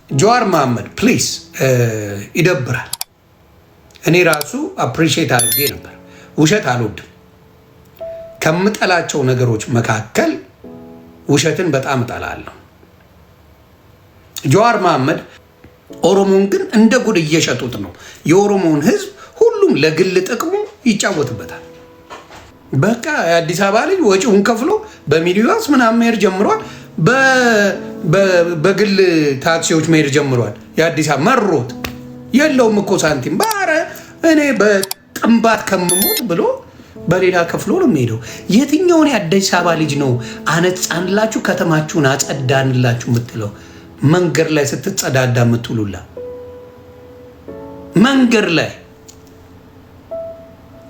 ጀዋር መሐመድ ፕሊዝ ይደብራል። እኔ ራሱ አፕሪሺየት አድርጌ ነበር። ውሸት አልወድም። ከምጠላቸው ነገሮች መካከል ውሸትን በጣም እጠላለሁ። ጀዋር መሐመድ ኦሮሞን ግን እንደ ጉድ እየሸጡት ነው። የኦሮሞን ህዝብ ሁሉም ለግል ጥቅሙ ይጫወትበታል። በቃ የአዲስ አበባ ልጅ ወጪውን ከፍሎ በሚኒባስ ምናምን መሄድ ጀምሯል። በግል ታክሲዎች መሄድ ጀምሯል። የአዲስ አበባ መሮት የለውም እኮ ሳንቲም ባረ እኔ በጥንባት ከምሞት ብሎ በሌላ ከፍሎ ነው የሚሄደው። የትኛውን የአዲስ አበባ ልጅ ነው አነጻንላችሁ ከተማችሁን አጸዳንላችሁ የምትለው? መንገድ ላይ ስትጸዳዳ የምትውሉላ መንገድ ላይ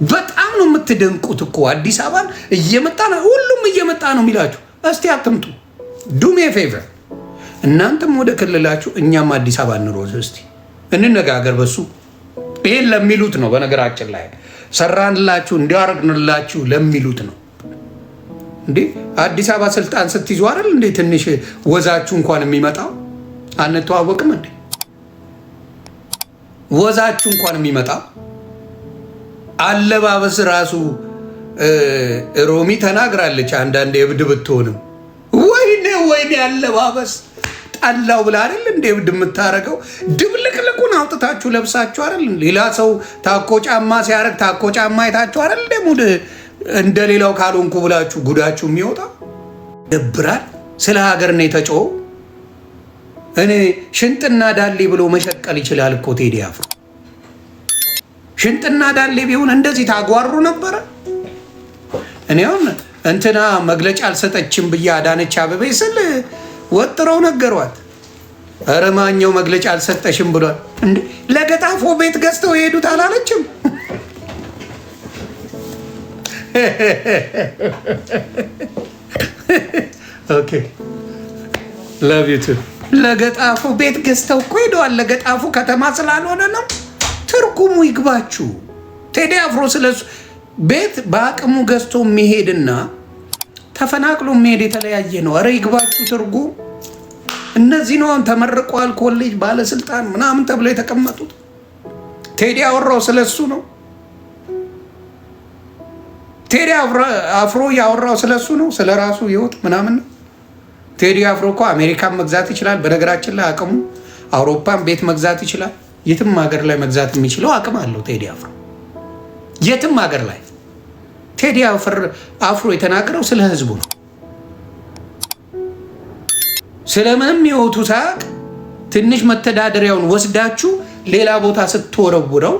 በጣም ነው የምትደንቁት እኮ። አዲስ አበባን እየመጣ ነው ሁሉም እየመጣ ነው የሚላችሁ። እስቲ አትምጡ። ዱሜ ፌቨር እናንተም ወደ ክልላችሁ እኛም አዲስ አበባ እንሮዝ። እስቲ እንነጋገር በሱ። ይሄን ለሚሉት ነው በነገራችን ላይ ሰራንላችሁ እንዲያረግንላችሁ ለሚሉት ነው እንዴ። አዲስ አበባ ስልጣን ስትይዙ አይደል እንዴ ትንሽ ወዛችሁ እንኳን የሚመጣው? አንተዋወቅም እንዴ? ወዛችሁ እንኳን የሚመጣው አለባበስ ራሱ ሮሚ ተናግራለች። አንዳንድ እብድ ብትሆንም ወይኔ አለባበስ ጣላው ብላ አይደል እንደ እብድ የምታረገው? ድብልቅልቁን አውጥታችሁ ለብሳችሁ አይደል? ሌላ ሰው ታኮ ጫማ ሲያረግ ታኮ ጫማ አይታችሁ አይደል እንደ ሙድ እንደ ሌላው ካልሆንኩ ብላችሁ ጉዳችሁ የሚወጣ ደብራል። ስለ ሀገር ነው የተጮኸው። እኔ ሽንጥና ዳሌ ብሎ መሸቀል ይችላል እኮ ቴዲ አፍሮ። ሽንጥና ዳሌ ቢሆን እንደዚህ ታጓሩ ነበረ። እኔ አሁን እንትና መግለጫ አልሰጠችም ብዬ አዳነች አበቤ ስል ወጥረው ነገሯት። ኧረ ማኛው መግለጫ አልሰጠሽም ብሏል። ለገጣፎ ቤት ገዝተው የሄዱት አላለችም? ኦኬ ላቭ ዩ ቱ። ለገጣፉ ቤት ገዝተው እኮ ሄደዋል። ለገጣፉ ከተማ ስላልሆነ ነው። ትርጉሙ ይግባችሁ። ቴዲ አፍሮ ስለሱ ቤት በአቅሙ ገዝቶ የሚሄድና ተፈናቅሎ የሚሄድ የተለያየ ነው። ኧረ ይግባችሁ ትርጉም። እነዚህ ነው ተመርቋል ኮሌጅ ባለስልጣን ምናምን ተብሎ የተቀመጡት። ቴዲ ያወራው ስለሱ ነው። ቴዲ አፍሮ ያወራው ስለሱ ነው፣ ስለ ራሱ ህይወት ምናምን ነው። ቴዲ አፍሮ እኮ አሜሪካን መግዛት ይችላል። በነገራችን ላይ አቅሙ አውሮፓን ቤት መግዛት ይችላል። የትም ሀገር ላይ መግዛት የሚችለው አቅም አለው ቴዲ አፍሮ። የትም ሀገር ላይ ቴዲ አፍሮ የተናገረው ስለ ህዝቡ ነው። ስለምንም ህይወቱ ሳያቅ ትንሽ መተዳደሪያውን ወስዳችሁ ሌላ ቦታ ስትወረውረው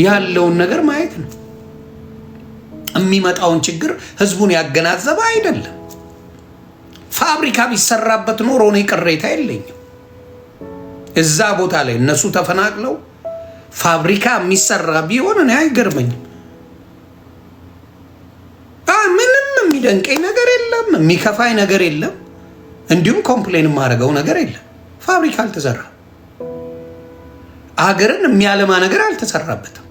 ያለውን ነገር ማየት ነው። የሚመጣውን ችግር ህዝቡን ያገናዘበ አይደለም። ፋብሪካ ቢሰራበት ኖሮ እኔ ቅሬታ የለኝም። እዛ ቦታ ላይ እነሱ ተፈናቅለው ፋብሪካ የሚሰራ ቢሆን እኔ አይገርመኝም። ምንም የሚደንቀኝ ነገር የለም፣ የሚከፋኝ ነገር የለም፣ እንዲሁም ኮምፕሌን የማደርገው ነገር የለም። ፋብሪካ አልተሰራ፣ አገርን የሚያለማ ነገር አልተሰራበትም።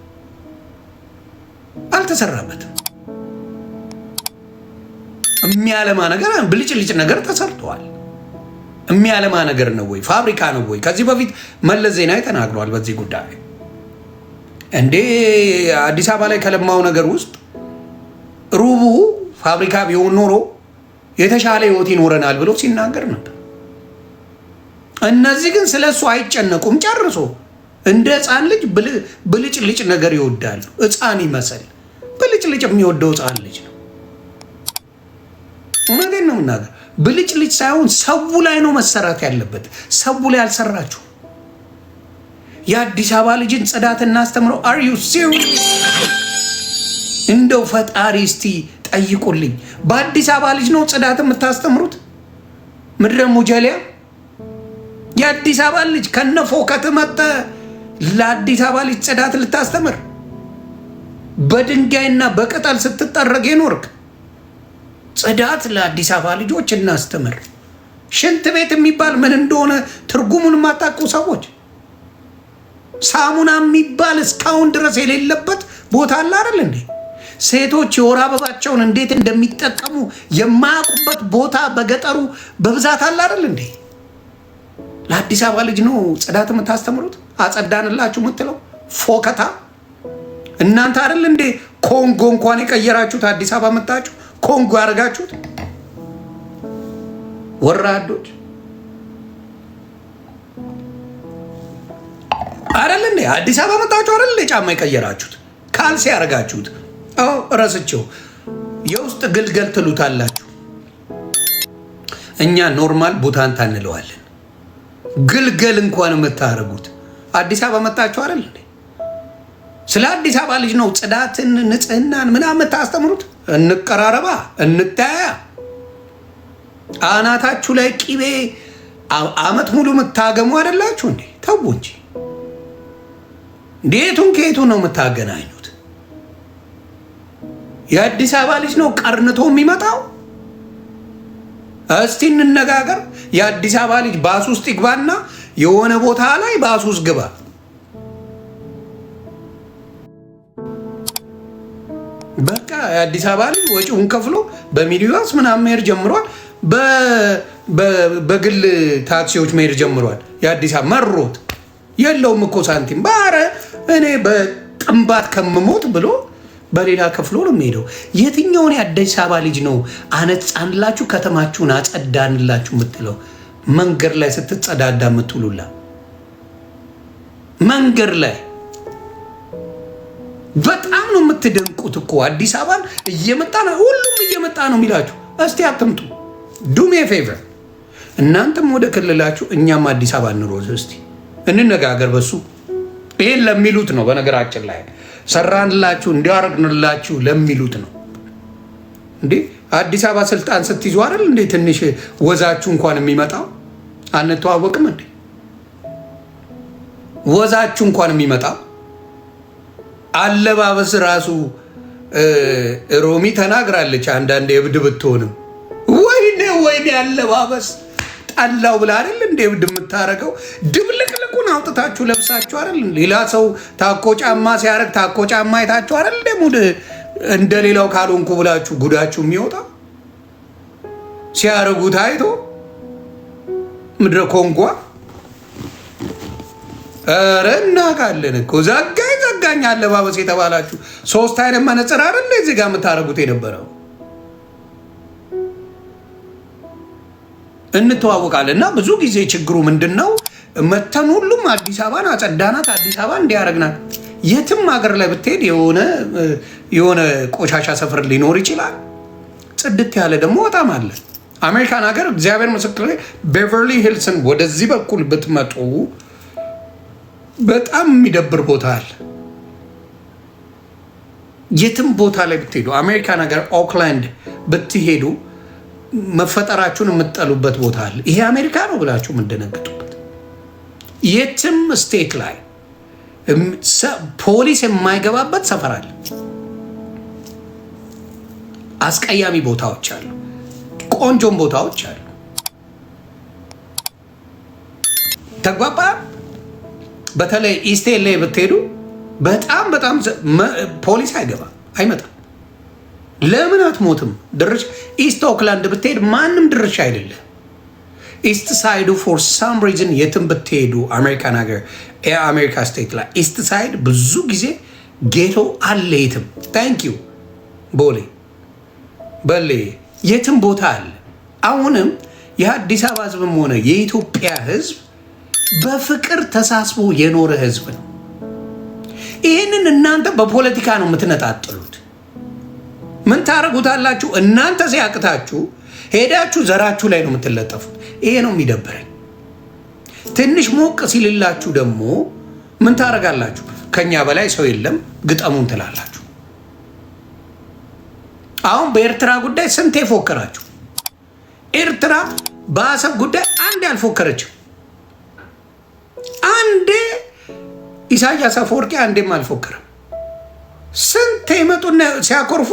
የሚያለማ ነገር ብልጭልጭ ነገር ተሰርተዋል። የሚያለማ ነገር ነው ወይ? ፋብሪካ ነው ወይ? ከዚህ በፊት መለስ ዜናዊ ተናግሯል በዚህ ጉዳይ። እንዴ አዲስ አበባ ላይ ከለማው ነገር ውስጥ ሩቡ ፋብሪካ ቢሆን ኖሮ የተሻለ ህይወት ይኖረናል ብሎ ሲናገር ነበር። እነዚህ ግን ስለሱ አይጨነቁም ጨርሶ። እንደ ህፃን ልጅ ብልጭልጭ ነገር ይወዳሉ። ህፃን ይመስል ብልጭልጭ የሚወደው ህፃን ልጅ ነው። እውነቴን ነው የምናገር። ብልጭልጭ ሳይሆን ሰው ላይ ነው መሰራት ያለበት። ሰው ላይ አልሰራችሁ። የአዲስ አበባ ልጅን ጽዳት እናስተምረው። አር ዩ ሲሪየስ? እንደው ፈጣሪ እስቲ ጠይቁልኝ። በአዲስ አበባ ልጅ ነው ጽዳት የምታስተምሩት? ምድረ ሙጀሊያ የአዲስ አበባ ልጅ ከነፎከት መጠ ለአዲስ አበባ ልጅ ጽዳት ልታስተምር? በድንጋይና በቅጠል ስትጠረግ የኖርክ ጽዳት ለአዲስ አበባ ልጆች እናስተምር። ሽንት ቤት የሚባል ምን እንደሆነ ትርጉሙን የማታውቁ ሰዎች፣ ሳሙና የሚባል እስካሁን ድረስ የሌለበት ቦታ አለ አይደል እንዴ? ሴቶች የወር አበባቸውን እንዴት እንደሚጠቀሙ የማያውቁበት ቦታ በገጠሩ በብዛት አለ አይደል እንዴ? ለአዲስ አበባ ልጅ ነው ጽዳት የምታስተምሩት? አጸዳንላችሁ የምትለው ፎከታ እናንተ አይደል እንዴ? ኮንጎ እንኳን የቀየራችሁት አዲስ አበባ መጣችሁ ኮንጎ ያደርጋችሁት ወራዶች አይደል እንዴ? አዲስ አበባ መጣችሁ አይደል እንዴ? ጫማ የቀየራችሁት ካልሲ ያደርጋችሁት። አዎ ረስቸው። የውስጥ ግልገል ትሉታላችሁ። እኛ ኖርማል ቡታንታ እንለዋለን። ግልገል እንኳን የምታደርጉት አዲስ አበባ መጣችሁ አይደል እንዴ? ስለ አዲስ አበባ ልጅ ነው ጽዳትን፣ ንጽህናን ምናምን የምታስተምሩት። እንቀራረባ፣ እንታያ። አናታችሁ ላይ ቂቤ አመት ሙሉ የምታገሙ አይደላችሁ እንዴ? ተው እንጂ እንዴቱን ከየቱ ነው የምታገናኙት? የአዲስ አበባ ልጅ ነው ቀርንቶ የሚመጣው። እስቲ እንነጋገር። የአዲስ አበባ ልጅ ባስ ውስጥ ይግባና የሆነ ቦታ ላይ ባስ ውስጥ ግባ። በቃ የአዲስ አበባ ልጅ ወጪውን ከፍሎ በሚኒባስ ምናምን መሄድ ጀምሯል። በግል ታክሲዎች መሄድ ጀምሯል። የአዲስ አበባ መሮት የለውም እኮ ሳንቲም። ባረ እኔ በጥንባት ከምሞት ብሎ በሌላ ከፍሎ ነው የሚሄደው። የትኛውን የአዲስ አበባ ልጅ ነው አነጻንላችሁ ከተማችሁን አጸዳንላችሁ የምትለው? መንገድ ላይ ስትጸዳዳ የምትውሉላ መንገድ ላይ በጣም ነው የምትደንቁት እኮ። አዲስ አበባን እየመጣ ነው ሁሉም እየመጣ ነው የሚላችሁ። እስቲ አትምጡ። ዱሜ ፌቨር እናንተም ወደ ክልላችሁ፣ እኛም አዲስ አበባ እንሮዝ። እስቲ እንነጋገር በሱ። ይሄን ለሚሉት ነው በነገራችን ላይ ሰራንላችሁ እንዲያረግንላችሁ ለሚሉት ነው እንዴ። አዲስ አበባ ስልጣን ስትይዙ አይደል እንዴ ትንሽ ወዛችሁ እንኳን የሚመጣው? አንተዋወቅም እንዴ? ወዛችሁ እንኳን የሚመጣው አለባበስ ራሱ ሮሚ ተናግራለች። አንዳንዴ እብድ ብትሆንም ወይኔ አለባበስ ጣላው ብላ አይደል እንዴ እብድ የምታረገው? ድብልቅልቁን አውጥታችሁ ለብሳችሁ አይደል? ሌላ ሰው ታኮ ጫማ ሲያረግ ታኮ ጫማ አይታችሁ አይደል እንዴ ሙድ እንደሌላው ካልሆንኩ ብላችሁ ጉዳችሁ የሚወጣ ሲያረጉት አይቶ ምድረ ኮንጓ። ኧረ እናውቃለን እኮ ዘጋኝ አለባበስ የተባላችሁ 3 አይነት መነጽር አይደል እዚህ ጋር የምታረጉት የነበረው። እንተዋወቃለን። እና ብዙ ጊዜ ችግሩ ምንድን ነው? መተን ሁሉም አዲስ አበባን አጸዳናት፣ አዲስ አበባ እንዲያረግናት። የትም ሀገር ላይ ብትሄድ የሆነ ቆሻሻ ሰፈር ሊኖር ይችላል። ጽድት ያለ ደግሞ በጣም አለ። አሜሪካን ሀገር እግዚአብሔር ምስክር፣ ቤቨርሊ ሂልስን ወደዚህ በኩል ብትመጡ በጣም የሚደብር ቦታ አለ። የትም ቦታ ላይ ብትሄዱ አሜሪካን ሀገር ኦክላንድ ብትሄዱ መፈጠራችሁን የምትጠሉበት ቦታ አለ። ይሄ አሜሪካ ነው ብላችሁ የምትደነግጡበት። የትም ስቴት ላይ ፖሊስ የማይገባበት ሰፈር አለ። አስቀያሚ ቦታዎች አሉ፣ ቆንጆም ቦታዎች አሉ። ተግባባ። በተለይ ኢስት ኤል ኤ ብትሄዱ በጣም ፖሊስ አይመጣም። ለምን አትሞትም? ድርሽ ኢስት ኦክላንድ ብትሄድ ማንም ድርሽ አይደለም። ኢስት ሳይዱ ፎር ሳም ሪዝን የትም ብትሄዱ አሜሪካን ሀገር የአሜሪካ ስቴት ላይ ኢስት ሳይድ ብዙ ጊዜ ጌቶ አለ። የትም ታንክ ዩ ቦሌ በሌ የትም ቦታ አለ። አሁንም የአዲስ አበባ ህዝብም ሆነ የኢትዮጵያ ህዝብ በፍቅር ተሳስቦ የኖረ ህዝብ ነው። ይህንን እናንተ በፖለቲካ ነው የምትነጣጥሉት። ምን ታረጉታላችሁ? እናንተ ሲያቅታችሁ ሄዳችሁ ዘራችሁ ላይ ነው የምትለጠፉት። ይሄ ነው የሚደብረኝ። ትንሽ ሞቅ ሲልላችሁ ደግሞ ምን ታረጋላችሁ? ከኛ በላይ ሰው የለም ግጠሙን ትላላችሁ። አሁን በኤርትራ ጉዳይ ስንቴ ፎከራችሁ? ኤርትራ በአሰብ ጉዳይ አንዴ አልፎከረችም። አንዴ ኢሳያስ አፈወርቂ አንዴም አልፎከረም። ስንቴ ይመጡና ሲያኮርፉ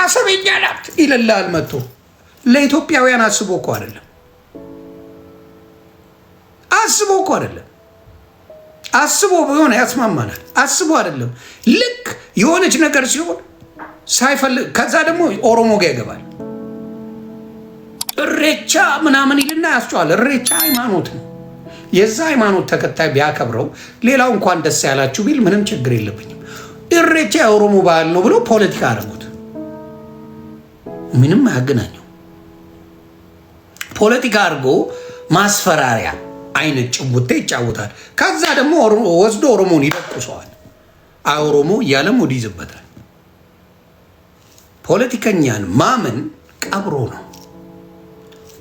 አሰብ የኛ ናት ይልላል መጥቶ። ለኢትዮጵያውያን አስቦ እኮ አይደለም፣ አስቦ ቢሆን ያስማማናል። አስቦ አይደለም። ልክ የሆነች ነገር ሲሆን ሳይፈልግ ከዛ ደግሞ ኦሮሞ ጋር ይገባል። እሬቻ ምናምን ይልና ያስጨዋል። እሬቻ ሃይማኖት ነው። የዛ ሃይማኖት ተከታይ ቢያከብረው ሌላው እንኳን ደስ ያላችሁ ቢል ምንም ችግር የለብኝም። ኢሬቻ የኦሮሞ ባህል ነው ብሎ ፖለቲካ አደረጉት። ምንም አያገናኘው። ፖለቲካ አድርጎ ማስፈራሪያ አይነት ጭውቴ ይጫወታል። ከዛ ደግሞ ወስዶ ኦሮሞን ይደቁሰዋል። ኦሮሞ እያለ ሙድ ይዝበታል። ፖለቲከኛን ማመን ቀብሮ ነው።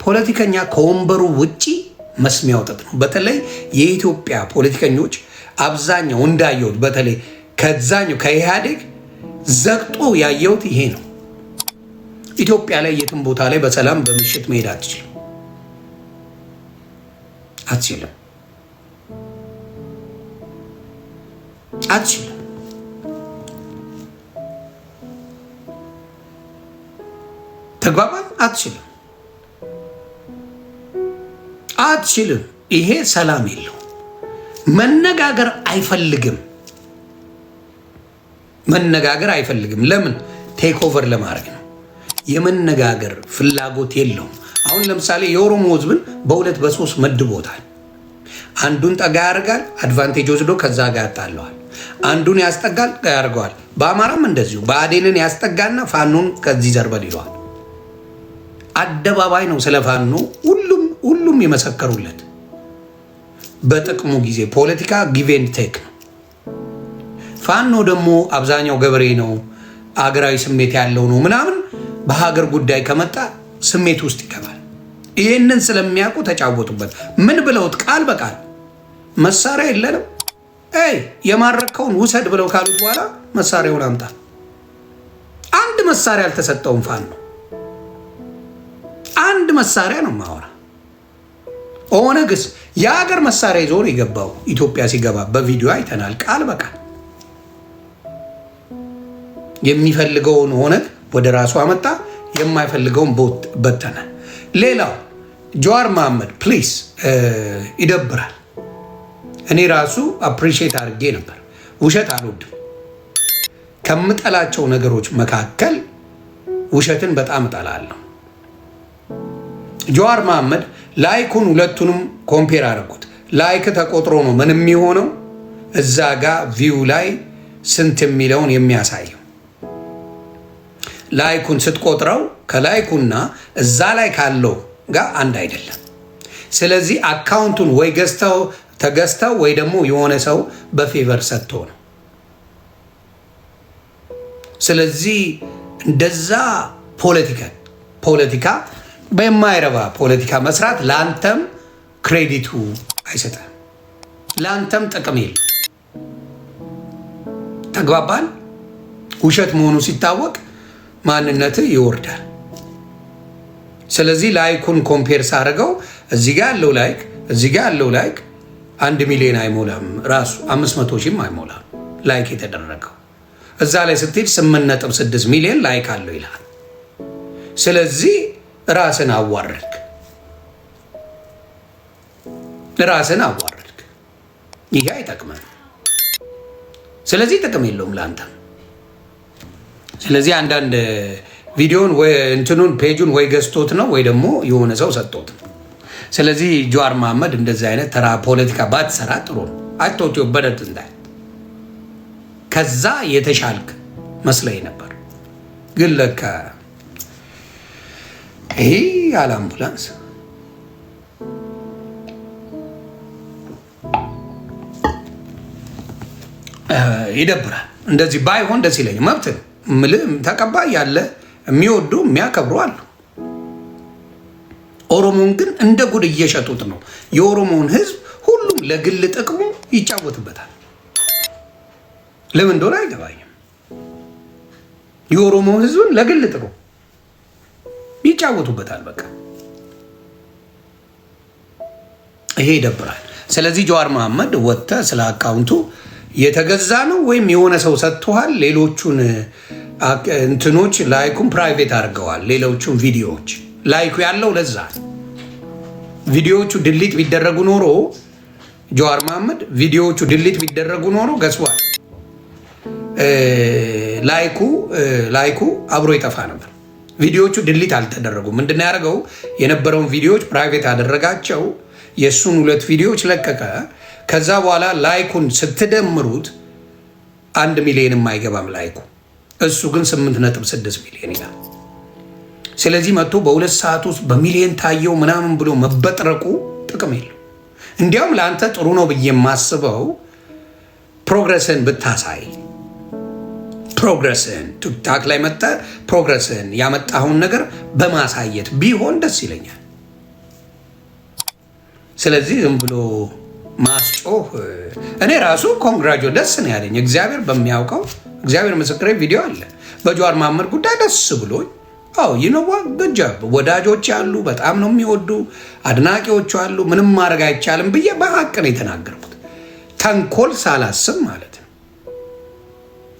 ፖለቲከኛ ከወንበሩ ውጪ መስሚያው ጥጥ ነው። በተለይ የኢትዮጵያ ፖለቲከኞች አብዛኛው እንዳየሁት በተለይ ከዛኛው ከኢህአዴግ ዘግጦ ያየሁት ይሄ ነው። ኢትዮጵያ ላይ የትም ቦታ ላይ በሰላም በምሽት መሄድ አትችልም አትችልም። ተግባባን? አትችልም። ይሄ ሰላም የለው። መነጋገር አይፈልግም። ለምን? ቴክ ኦቨር ለማድረግ ነው። የመነጋገር ፍላጎት የለውም። አሁን ለምሳሌ የኦሮሞ ህዝብን በሁለት በሶስት መድቦታል። አንዱን ጠጋ ያደርጋል፣ አድቫንቴጅ ወስዶ ከዛ ጋር ያጣለዋል። አንዱን ያስጠጋል ያደርገዋል። በአማራም እንደዚሁ ብአዴንን ያስጠጋና ፋኖን ከዚህ ዘርበል ይለዋል። አደባባይ ነው ስለ ፋኖ ሁሉም የመሰከሩለት። በጥቅሙ ጊዜ ፖለቲካ ጊቭ ኤንድ ቴክ ነው። ፋኖ ደግሞ አብዛኛው ገበሬ ነው፣ አገራዊ ስሜት ያለው ነው ምናምን። በሀገር ጉዳይ ከመጣ ስሜት ውስጥ ይገባል። ይህንን ስለሚያውቁ ተጫወቱበት። ምን ብለውት? ቃል በቃል መሳሪያ የለንም የማረከውን ውሰድ ብለው ካሉት በኋላ መሳሪያውን አምጣ። አንድ መሳሪያ አልተሰጠውም ፋኖ። አንድ መሳሪያ ነው ማወራ። ኦነግስ የሀገር መሳሪያ ይዞ ነው የገባው። ኢትዮጵያ ሲገባ በቪዲዮ አይተናል። ቃል በቃል የሚፈልገውን ኦነግ ወደ ራሱ አመጣ፣ የማይፈልገውን በተነ። ሌላው ጀዋር መሐመድ ፕሊስ ይደብራል። እኔ ራሱ አፕሪሺየት አድርጌ ነበር። ውሸት አልወድም። ከምጠላቸው ነገሮች መካከል ውሸትን በጣም እጠላለሁ። ጀዋር መሐመድ ላይኩን ሁለቱንም ኮምፔር አደረጉት። ላይክ ተቆጥሮ ነው ምን የሚሆነው እዛ ጋር ቪው ላይ ስንት የሚለውን የሚያሳየው። ላይኩን ስትቆጥረው ከላይኩና እዛ ላይ ካለው ጋር አንድ አይደለም። ስለዚህ አካውንቱን ወይ ተገዝተው ወይ ደግሞ የሆነ ሰው በፌቨር ሰጥቶ ነው። ስለዚህ እንደዛ ፖለቲካ በማይረባ ፖለቲካ መስራት ለአንተም ክሬዲቱ አይሰጥም፣ ለአንተም ጥቅም የለም። ተግባባን? ውሸት መሆኑ ሲታወቅ ማንነትህ ይወርዳል። ስለዚህ ላይኩን ኮምፔር ሳደርገው እዚህ ጋር ያለው ላይክ 1 ሚሊዮን አይሞላም፣ ራሱ 500 ሺህም አይሞላም ላይክ የተደረገው። እዛ ላይ ስትሄድ 8.6 ሚሊዮን ላይክ አለው ይላል። ስለዚህ ራስን አዋረድክ። ይሄ አይጠቅምም። ስለዚህ ጥቅም የለውም ለአንተ። ስለዚህ አንዳንድ ቪዲዮን እንትኑን ፔጁን ወይ ገዝቶት ነው ወይ ደግሞ የሆነ ሰው ሰጥቶት ነው። ስለዚህ ጀዋር መሐመድ እንደዚህ አይነት ተራ ፖለቲካ ባትሰራ ጥሩ ነው። አይቶት በደት እንዳይ ከዛ የተሻልክ መስለኝ ነበር፣ ግን ለካ ይሄ ያለ አምቡላንስ ይደብራል። እንደዚህ ባይሆን ደስ ይለኝ። መብት ተቀባይ ያለ የሚወዱ የሚያከብሩ አሉ። ኦሮሞን ግን እንደ ጉድ እየሸጡት ነው። የኦሮሞን ሕዝብ ሁሉም ለግል ጥቅሙ ይጫወትበታል። ለምን እንደሆነ አይገባኝም። የኦሮሞን ሕዝብን ለግል ጥቅሙ ይጫወቱበታል። በቃ ይሄ ይደብራል። ስለዚህ ጀዋር መሐመድ ወጥተህ ስለ አካውንቱ የተገዛ ነው ወይም የሆነ ሰው ሰጥቷል፣ ሌሎቹን እንትኖች ላይኩን ፕራይቬት አድርገዋል። ሌሎቹን ቪዲዮዎች ላይኩ ያለው ለዛ ቪዲዮዎቹ ድሊት ቢደረጉ ኖሮ ጀዋር መሐመድ ቪዲዮዎቹ ድሊት ቢደረጉ ኖሮ ገስዋል ላይኩ አብሮ ይጠፋ ነበር። ቪዲዮዎቹ ድሊት አልተደረጉም። ምንድነው ያደረገው? የነበረውን ቪዲዮዎች ፕራይቬት ያደረጋቸው የእሱን 2 ቪዲዮዎች ለቀቀ። ከዛ በኋላ ላይኩን ስትደምሩት 1 ሚሊዮንም አይገባም ላይኩ። እሱ ግን 8.6 ሚሊዮን ይላል። ስለዚህ መጥቶ በ2 ሰዓት ውስጥ በሚሊዮን ታየው ምናምን ብሎ መበጥረቁ ጥቅም የለው። እንዲያውም ለአንተ ጥሩ ነው ብዬ የማስበው ፕሮግረስን ብታሳይ፣ ፕሮግረስን ቲክታክ ላይ መጣ ፕሮግረስን ያመጣኸውን ነገር በማሳየት ቢሆን ደስ ይለኛል። ስለዚህ ዝም ብሎ ማስጮህ እኔ ራሱ ኮንግራጆ ደስ ነው ያለኝ። እግዚአብሔር በሚያውቀው እግዚአብሔር ምስክሬ ቪዲዮ አለ በጀዋር መሐመድ ጉዳይ ደስ ብሎኝ ይነዋ ገጃ ወዳጆች አሉ፣ በጣም ነው የሚወዱ አድናቂዎቹ አሉ። ምንም ማድረግ አይቻልም ብዬ በሀቅ ነው የተናገርኩት። ተንኮል ሳላስብ ማለት ነው።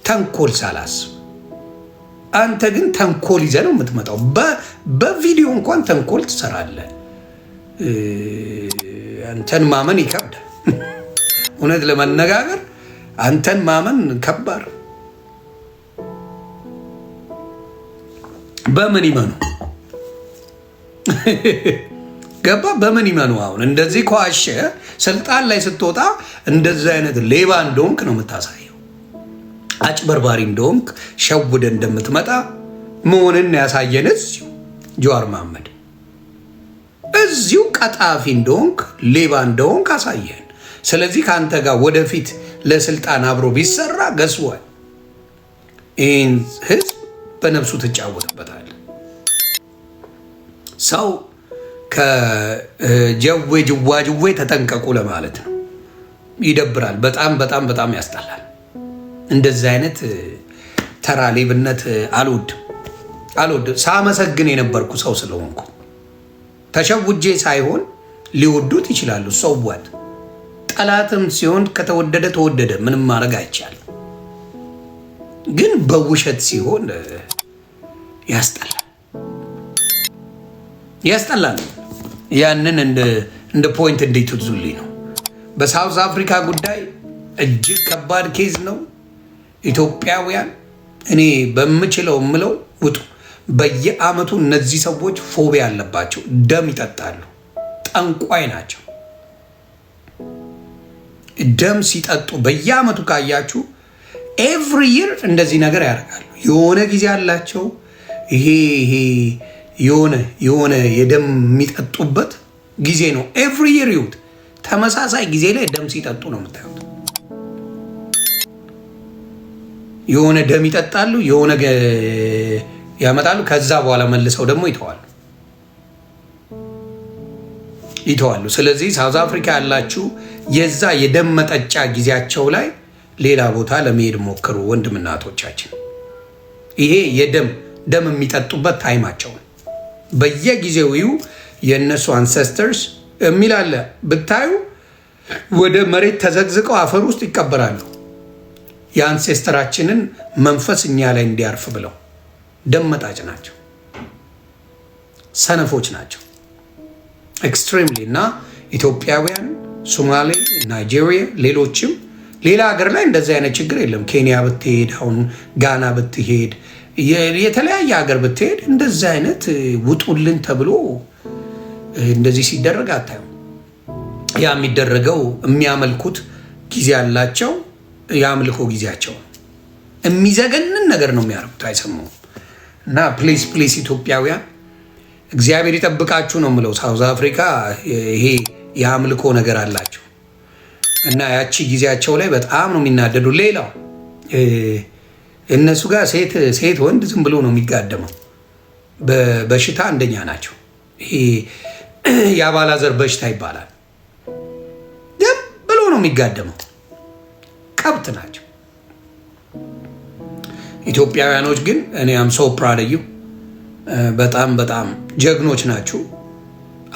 ተንኮል ሳላስብ። አንተ ግን ተንኮል ይዘህ ነው የምትመጣው። በቪዲዮ እንኳን ተንኮል ትሰራለህ። አንተን ማመን ይከብዳል። እውነት ለመነጋገር አንተን ማመን ከባድ። በምን ይመኑ? ገባ? በምን ይመኑ? አሁን እንደዚህ ከዋሸ ስልጣን ላይ ስትወጣ እንደዚህ አይነት ሌባ እንደሆንክ ነው የምታሳየው። አጭበርባሪ እንደሆንክ ሸውደ እንደምትመጣ መሆንን ያሳየን እዚሁ ጀዋር መሐመድ። እዚሁ ቀጣፊ እንደሆንክ ሌባ እንደሆንክ አሳየን። ስለዚህ ከአንተ ጋር ወደፊት ለስልጣን አብሮ ቢሰራ ገስዋል ይህን ህዝብ በነፍሱ ትጫወትበታል። ሰው ከጀዌ ጅዋጅዌ ተጠንቀቁ ለማለት ነው። ይደብራል። በጣም በጣም በጣም ያስጠላል። እንደዚህ አይነት ተራ ሌብነት አልወድም። ሳመሰግን የነበርኩ ሰው ስለሆንኩ ተሸውጄ ሳይሆን ሊወዱት ይችላሉ። ሰዋት ጠላትም ሲሆን ከተወደደ ተወደደ፣ ምንም ማድረግ አይቻልም። ግን በውሸት ሲሆን ያስጠላል። ያንን እንደ ፖይንት እንዲትዙልኝ ነው። በሳውዝ አፍሪካ ጉዳይ እጅግ ከባድ ኬዝ ነው። ኢትዮጵያውያን እኔ በምችለው ምለው ውጡ። በየአመቱ እነዚህ ሰዎች ፎቢያ አለባቸው። ደም ይጠጣሉ። ጠንቋይ ናቸው። ደም ሲጠጡ በየአመቱ ካያችሁ ኤቭሪ ይር እንደዚህ ነገር ያደርጋሉ። የሆነ ጊዜ አላቸው። ይሄ የሆነ የደም የሚጠጡበት ጊዜ ነው። ኤቭሪ ይር ይሁት ተመሳሳይ ጊዜ ላይ ደም ሲጠጡ ነው የምታዩት። የሆነ ደም ይጠጣሉ፣ የሆነ ያመጣሉ። ከዛ በኋላ መልሰው ደግሞ ይተዋሉ። ስለዚህ ሳውዝ አፍሪካ ያላችሁ የዛ የደም መጠጫ ጊዜያቸው ላይ ሌላ ቦታ ለመሄድ ሞክሩ ወንድምናቶቻችን። ይሄ የደም የሚጠጡበት ታይማቸው ነው። በየጊዜው የእነሱ አንሰስተርስ የሚላለ ብታዩ ወደ መሬት ተዘግዝቀው አፈር ውስጥ ይቀበራሉ። የአንሴስተራችንን መንፈስ እኛ ላይ እንዲያርፍ ብለው ደም መጣጭ ናቸው፣ ሰነፎች ናቸው ኤክስትሪምሊ። እና ኢትዮጵያውያን፣ ሶማሌ፣ ናይጄሪያ፣ ሌሎችም ሌላ ሀገር ላይ እንደዚህ አይነት ችግር የለም። ኬንያ ብትሄድ፣ አሁን ጋና ብትሄድ፣ የተለያየ ሀገር ብትሄድ እንደዚህ አይነት ውጡልን ተብሎ እንደዚህ ሲደረግ አታዩም። ያ የሚደረገው የሚያመልኩት ጊዜ ያላቸው የአምልኮ ጊዜያቸው የሚዘገንን ነገር ነው የሚያደርጉት፣ አይሰማውም። እና ፕሊስ ኢትዮጵያውያን እግዚአብሔር ይጠብቃችሁ ነው የምለው። ሳውዝ አፍሪካ ይሄ የአምልኮ ነገር አላቸው እና ያቺ ጊዜያቸው ላይ በጣም ነው የሚናደዱ። ሌላው እነሱ ጋር ሴት ወንድ ዝም ብሎ ነው የሚጋደመው። በሽታ አንደኛ ናቸው። ይሄ የአባላዘር በሽታ ይባላል። ዝም ብሎ ነው የሚጋደመው። ከብት ናቸው። ኢትዮጵያውያኖች ግን እኔ አም ሶ ፕራድ ዩ በጣም በጣም ጀግኖች ናችሁ።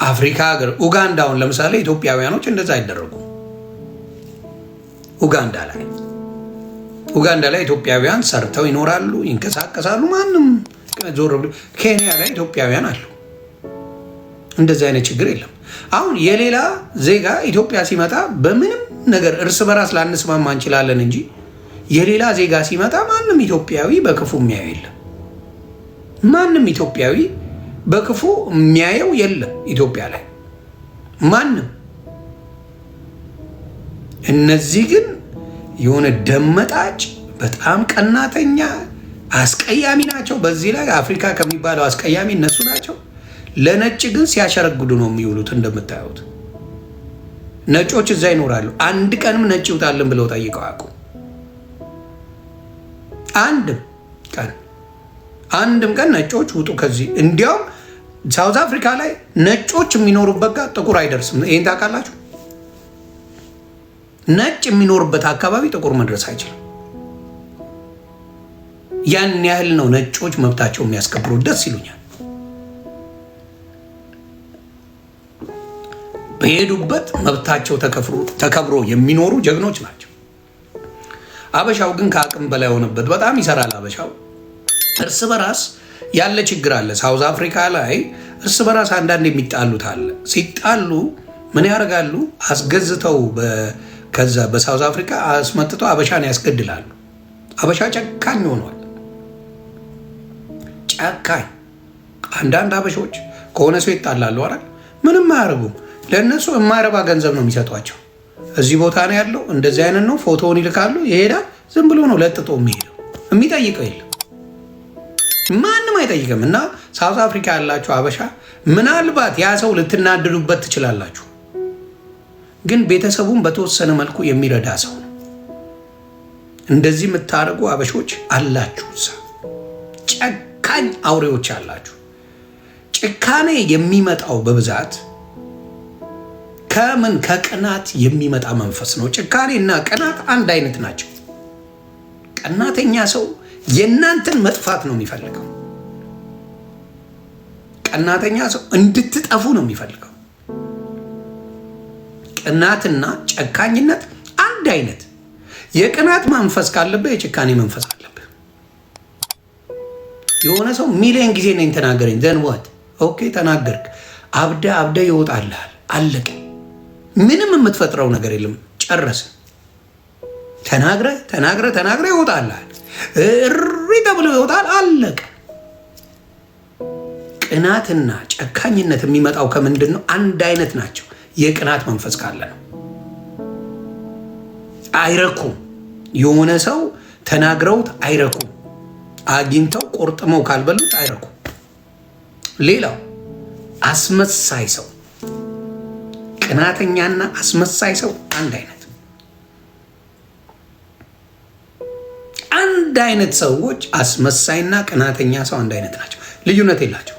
አፍሪካ ሀገር ኡጋንዳውን ለምሳሌ ኢትዮጵያውያኖች እንደዛ አይደረጉም። ኡጋንዳ ላይ ኢትዮጵያውያን ሰርተው ይኖራሉ፣ ይንቀሳቀሳሉ። ማንም ዞር ብሎ ኬንያ ላይ ኢትዮጵያውያን አሉ። እንደዚህ አይነት ችግር የለም። አሁን የሌላ ዜጋ ኢትዮጵያ ሲመጣ በምንም ነገር እርስ በራስ ላንስማማ እንችላለን እንጂ የሌላ ዜጋ ሲመጣ ማንም ኢትዮጵያዊ በክፉ የሚያየው የለም። ማንም ኢትዮጵያዊ በክፉ የሚያየው የለም ኢትዮጵያ ላይ ማንም። እነዚህ ግን የሆነ ደመጣጭ፣ በጣም ቀናተኛ፣ አስቀያሚ ናቸው። በዚህ ላይ አፍሪካ ከሚባለው አስቀያሚ እነሱ ናቸው። ለነጭ ግን ሲያሸረግዱ ነው የሚውሉት። እንደምታዩት ነጮች እዛ ይኖራሉ። አንድ ቀንም ነጭ ይውጣልን ብለው ጠይቀው አያውቁም። አንድም ቀን ነጮች ውጡ ከዚህ። እንዲያውም ሳውዝ አፍሪካ ላይ ነጮች የሚኖሩበት ጋር ጥቁር አይደርስም። ይህን ታውቃላችሁ? ነጭ የሚኖርበት አካባቢ ጥቁር መድረስ አይችልም። ያን ያህል ነው ነጮች መብታቸው የሚያስከብሩት። ደስ ይሉኛል። በሄዱበት መብታቸው ተከብሮ የሚኖሩ ጀግኖች ናቸው። አበሻው ግን ከአቅም በላይ ሆነበት። በጣም ይሰራል አበሻው። እርስ በራስ ያለ ችግር አለ። ሳውዝ አፍሪካ ላይ እርስ በራስ አንዳንድ የሚጣሉት አለ። ሲጣሉ ምን ያደርጋሉ? አስገዝተው ከዛ በሳውዝ አፍሪካ አስመጥተው አበሻን ያስገድላሉ። አበሻ ጨካኝ ሆኗል። ጨካኝ። አንዳንድ አበሾች ከሆነ ሰው ይጣላሉ አይደል? ምንም አያደርጉም። ለእነሱ የማይረባ ገንዘብ ነው የሚሰጧቸው። እዚህ ቦታ ነው ያለው፣ እንደዚህ አይነት ነው፣ ፎቶውን ይልካሉ፣ ይሄዳል። ዝም ብሎ ነው ለጥጦ የሚሄደው። የሚጠይቀው የለም፣ ማንም አይጠይቅም። እና ሳውዝ አፍሪካ ያላችሁ አበሻ ምናልባት ያ ሰው ልትናድዱበት ትችላላችሁ፣ ግን ቤተሰቡን በተወሰነ መልኩ የሚረዳ ሰው ነው። እንደዚህ የምታደርጉ አበሾች አላችሁ። ጨካኝ አውሬዎች አላችሁ። ጭካኔ የሚመጣው በብዛት ከቅናት የሚመጣ መንፈስ ነው። ጭካኔ እና ቅናት አንድ አይነት ናቸው። ቀናተኛ ሰው የእናንተን መጥፋት ነው የሚፈልገው። ቀናተኛ ሰው እንድትጠፉ ነው የሚፈልገው። ቅናትና ጨካኝነት አንድ አይነት። የቅናት መንፈስ ካለብህ የጭካኔ መንፈስ አለብህ። የሆነ ሰው ሚሊዮን ጊዜ ነኝ ተናገረኝ፣ ዘንዋት ኦኬ ተናገርክ፣ አብደ ይወጣልሃል፣ አለቀ። ምንም የምትፈጥረው ነገር የለም። ጨረስን። ተናግረ ይወጣልሃል፣ እሪ ተብሎ ይወጣል፣ አለቀ። ቅናትና ጨካኝነት የሚመጣው ከምንድን ነው? አንድ አይነት ናቸው። የቅናት መንፈስ ካለ ነው። አይረኩም። የሆነ ሰው ተናግረውት አይረኩም። አግኝተው ቆርጥመው ካልበሉት አይረኩም። ሌላው አስመሳይ ሰው፣ ቅናተኛና አስመሳይ ሰው አንድ አይነት ሰዎች፣ አስመሳይና ቅናተኛ ሰው አንድ አይነት ናቸው። ልዩነት የላቸው።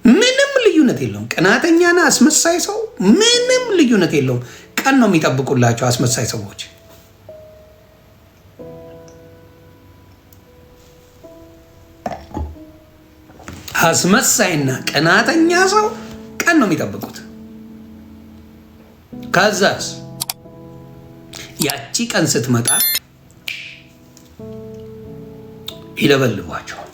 ምንም ልዩነት የለውም። ቅናተኛና አስመሳይ ሰው ምንም ልዩነት የለውም። ቀን ነው የሚጠብቁላቸው አስመሳይ ሰዎች። አስመሳይና ቅናተኛ ሰው ቀን ነው የሚጠብቁት። ከዛስ ያቺ ቀን ስትመጣ ይለበልቧቸዋል።